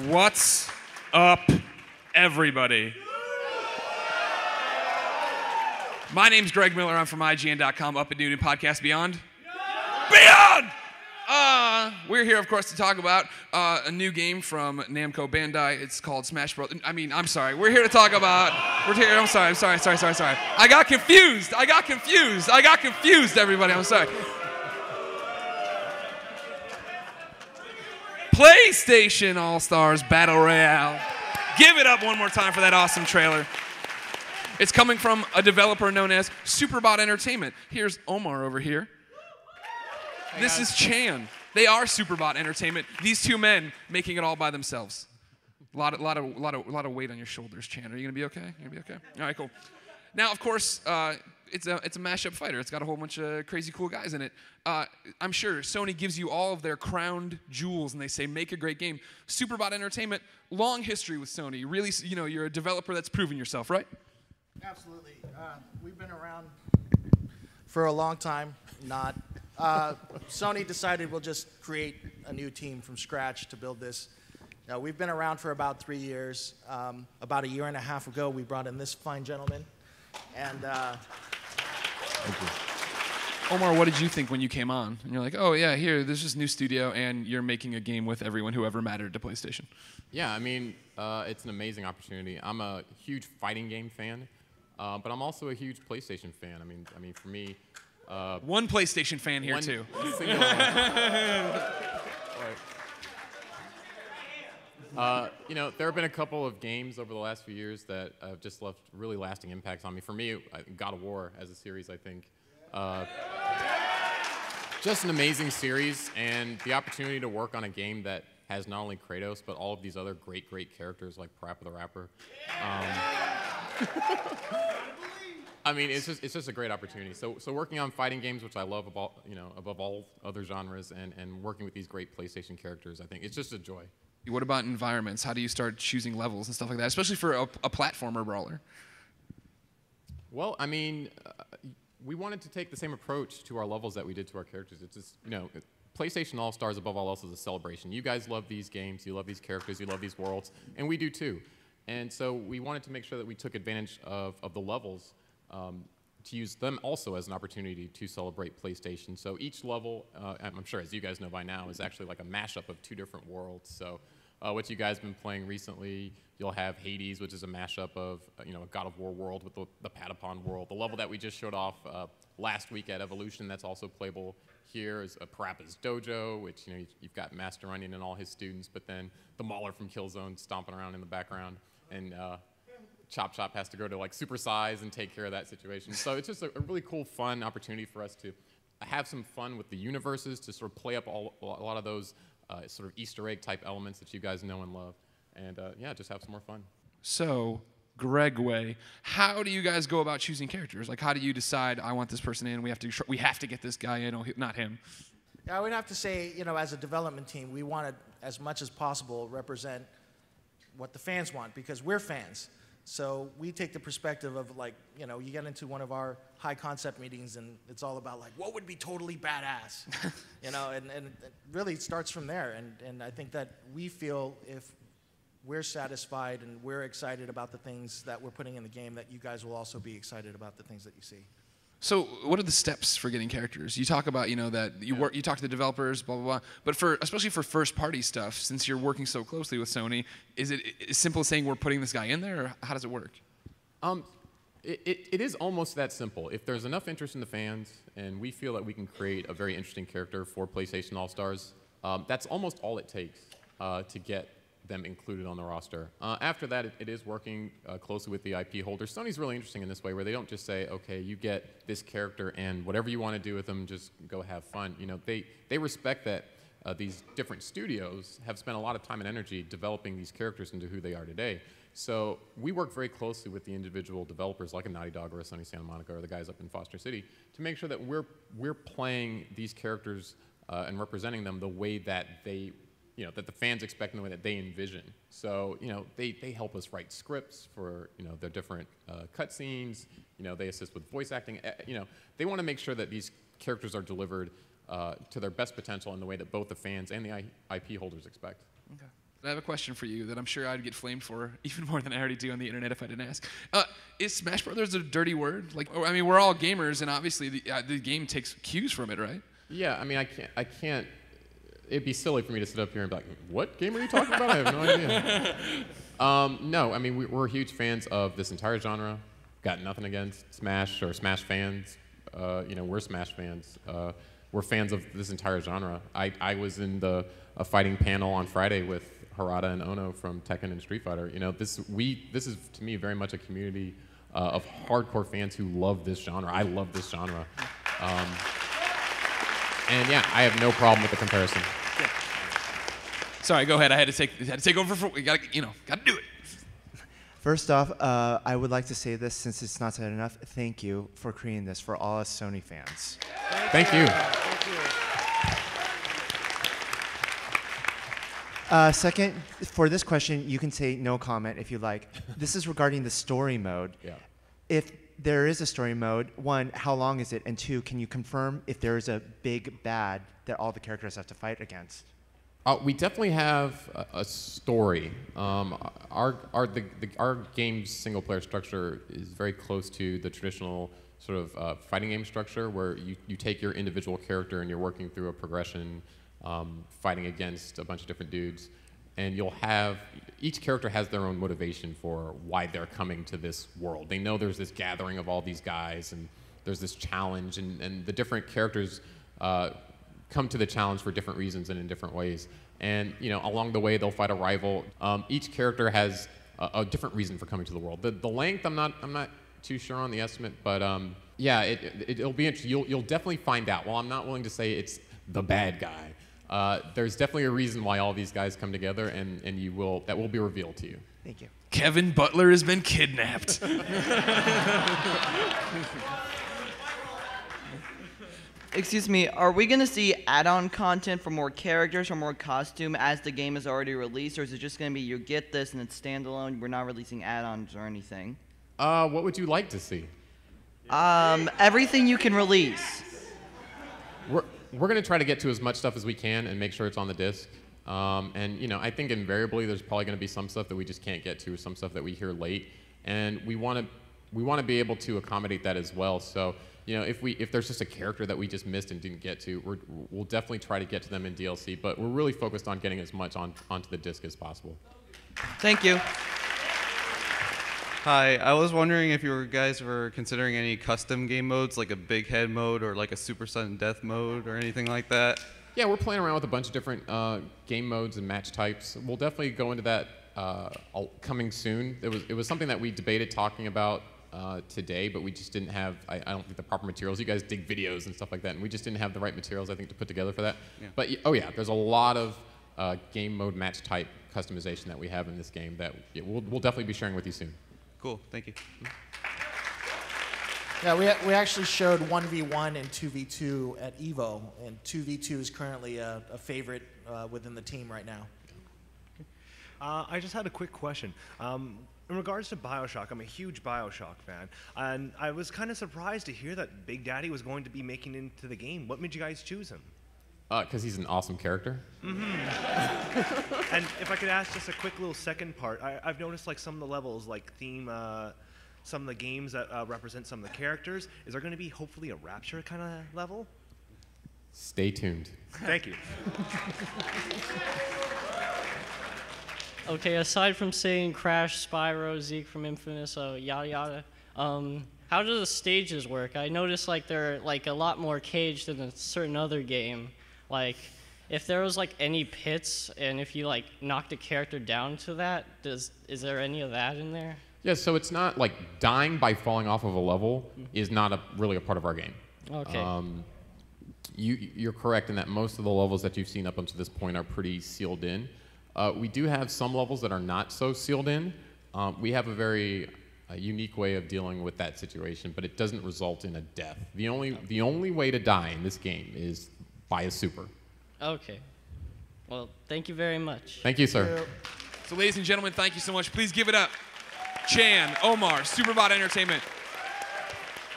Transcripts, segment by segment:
What's up, everybody? My name's Greg Miller. I'm from IGN.com, Up at Noon and Podcast Beyond. Beyond! We're here, of course, to talk about a new game from Namco Bandai. It's called Smash Bros. I'm sorry. We're here to talk about... I'm sorry. I got confused, everybody. I'm sorry. PlayStation All-Stars Battle Royale. Give it up one more time for that awesome trailer. It's coming from a developer known as Superbot Entertainment. Here's Omar over here. Hey, this is Chan. They are Superbot Entertainment. These two men making it all by themselves. A lot of weight on your shoulders, Chan. Are you gonna be okay? You gonna be okay? All right, cool. Now, of course, it's a mashup fighter. It's got a whole bunch of crazy cool guys in it. I'm sure Sony gives you all of their crowned jewels, and they say, make a great game. Superbot Entertainment, long history with Sony. Really, you're a developer that's proven yourself, right? Absolutely. We've been around for a long time. Not. Sony decided we'll just create a new team from scratch to build this. Now, we've been around for about 3 years. About a year and a half ago, we brought in this fine gentleman. And thank you. Omar, what did you think when you came on? And you're like, oh, yeah, here, there's this new studio, and you're making a game with everyone who ever mattered to PlayStation. Yeah, it's an amazing opportunity. I'm a huge fighting game fan, but I'm also a huge PlayStation fan. For me... one PlayStation fan here, too. There have been a couple of games over the last few years that have just left really lasting impacts on me. For me, God of War as a series, I think. Just an amazing series, and the opportunity to work on a game that has not only Kratos, but all of these other great characters like Parappa the Rapper. It's just a great opportunity. So working on fighting games, which I love above all other genres, and working with these great PlayStation characters, I think it's just a joy. What about environments? How do you start choosing levels and stuff like that, especially for a platformer brawler? Well, we wanted to take the same approach to our levels that we did to our characters. It's just, PlayStation All-Stars above all else is a celebration. You guys love these games, you love these characters, you love these worlds, and we do too. And so we wanted to make sure that we took advantage of the levels to use them also as an opportunity to celebrate PlayStation. So each level, I'm sure as you guys know by now, is actually like a mashup of two different worlds. So what you guys have been playing recently, you'll have Hades, which is a mashup of a God of War world with the Patapon world. The level that we just showed off last week at Evolution that's also playable here is Parappa's Dojo, which you've got Master Onion and all his students, but then the Mauler from Killzone stomping around in the background, and Chop Chop has to go to like Super Size and take care of that situation. So it's just a really cool, fun opportunity for us to have some fun with the universes, to sort of play up a lot of those sort of Easter egg type elements that you guys know and love. And yeah, just have some more fun. So, Gregway, how do you guys go about choosing characters? Like, how do you decide, I want this person in, we have to get this guy in, not him? Yeah, I would have to say, as a development team, we want to, as much as possible, represent what the fans want, because we're fans. So we take the perspective of, like, you get into one of our high concept meetings and it's all about, like, what would be totally badass? And it really starts from there. And I think that we feel if we're satisfied and we're excited about the things that we're putting in the game, that you guys will also be excited about the things that you see. So what are the steps for getting characters? You talk about, that you talk to the developers, blah, blah, blah. But especially for first-party stuff, since you're working so closely with Sony, is it as simple as saying we're putting this guy in there, or how does it work? It is almost that simple. If there's enough interest in the fans, and we feel that we can create a very interesting character for PlayStation All-Stars, that's almost all it takes to get them included on the roster. After that, it is working closely with the IP holders. Sony's really interesting in this way, where they don't just say, okay, you get this character and whatever you want to do with them, just go have fun. They respect that these different studios have spent a lot of time and energy developing these characters into who they are today. So we work very closely with the individual developers, like a Naughty Dog or a Sony Santa Monica or the guys up in Foster City, to make sure that we're playing these characters and representing them the way that they that the fans expect in the way that they envision. So, they help us write scripts for, their different cutscenes. They assist with voice acting. They want to make sure that these characters are delivered to their best potential in the way that both the fans and the IP holders expect. Okay. I have a question for you that I'm sure I'd get flamed for even more than I already do on the internet if I didn't ask. Is Smash Brothers a dirty word? Like, I mean, we're all gamers, and obviously the game takes cues from it, right? Yeah, I mean, I can't. It'd be silly for me to sit up here and be like, "What game are you talking about?" I have no idea. No, I mean, we're huge fans of this entire genre. Got nothing against Smash or Smash fans. We're Smash fans. We're fans of this entire genre. I was in a fighting panel on Friday with Harada and Ono from Tekken and Street Fighter. This is to me very much a community of hardcore fans who love this genre. I love this genre. And yeah, I have no problem with the comparison. Yeah. Sorry, go ahead. I had to take over for. We gotta do it. First off, I would like to say this since it's not said enough. Thank you for creating this for all us Sony fans. Thank you. Second, for this question, you can say no comment if you like. This is regarding the story mode. Yeah. If there is a story mode, one, how long is it? And two, can you confirm if there is a big bad that all the characters have to fight against? We definitely have a story. Our game's single-player structure is very close to the traditional sort of fighting game structure, where you take your individual character and you're working through a progression, fighting against a bunch of different dudes, and each character has their own motivation for why they're coming to this world. They know there's this gathering of all these guys, and there's this challenge, and the different characters come to the challenge for different reasons and in different ways. And along the way, they'll fight a rival. Each character has a different reason for coming to the world. The length, I'm not too sure on the estimate, but yeah, it'll be interesting. You'll definitely find out. While I'm not willing to say it's the bad guy, there's definitely a reason why all these guys come together, and that will be revealed to you. Thank you. Kevin Butler has been kidnapped. Excuse me, are we going to see add-on content for more characters or more costume as the game is already released, or is it just going to be you get this and it's standalone, we're not releasing add-ons or anything? What would you like to see? Everything you can release. We're going to try to get to as much stuff as we can and make sure it's on the disc. And I think invariably there's probably going to be some stuff that we just can't get to, some stuff that we hear late, and we want to be able to accommodate that as well. So if there's just a character that we just missed and didn't get to, we'll definitely try to get to them in DLC. But we're really focused on getting as much onto the disc as possible. Thank you. Hi, I was wondering if you guys were considering any custom game modes, like a big head mode or like a super sudden death mode or anything like that. Yeah, we're playing around with a bunch of different game modes and match types. We'll definitely go into that coming soon. It was something that we debated talking about today, but we just didn't have, I don't think, the proper materials. You guys dig videos and stuff like that, and we just didn't have the right materials, I think, to put together for that. Yeah. But, oh yeah, there's a lot of game mode match type customization that we have in this game that we'll definitely be sharing with you soon. Cool, thank you. Yeah, we actually showed 1v1 and 2v2 at EVO, and 2v2 is currently a favorite within the team right now. I just had a quick question. In regards to BioShock, I'm a huge BioShock fan, and I was kind of surprised to hear that Big Daddy was going to be making it into the game. What made you guys choose him? Because he's an awesome character. Mm-hmm. And if I could ask just a quick little second part, I've noticed like some of the levels, like theme, some of the games that represent some of the characters. Is there going to be hopefully a Rapture kind of level? Stay tuned. Thank you. Okay, aside from saying Crash, Spyro, Zeke from Infamous, yada yada, how do the stages work? I noticed like they're like a lot more caged than a certain other game. Like, if there was like any pits, and if you like knocked a character down to that, is there any of that in there? Yeah, so it's not like dying by falling off of a level is not really a part of our game. Okay. You're correct in that most of the levels that you've seen up until this point are pretty sealed in. We do have some levels that are not so sealed in. We have a very unique way of dealing with that situation, but it doesn't result in a death. The only way to die in this game is by a super. Okay. Well, thank you very much. Thank you, sir. So, ladies and gentlemen, thank you so much. Please give it up. Chan, Omar, Superbot Entertainment.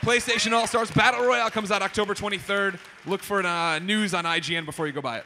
PlayStation All-Stars Battle Royale comes out October 23rd. Look for news on IGN before you go buy it.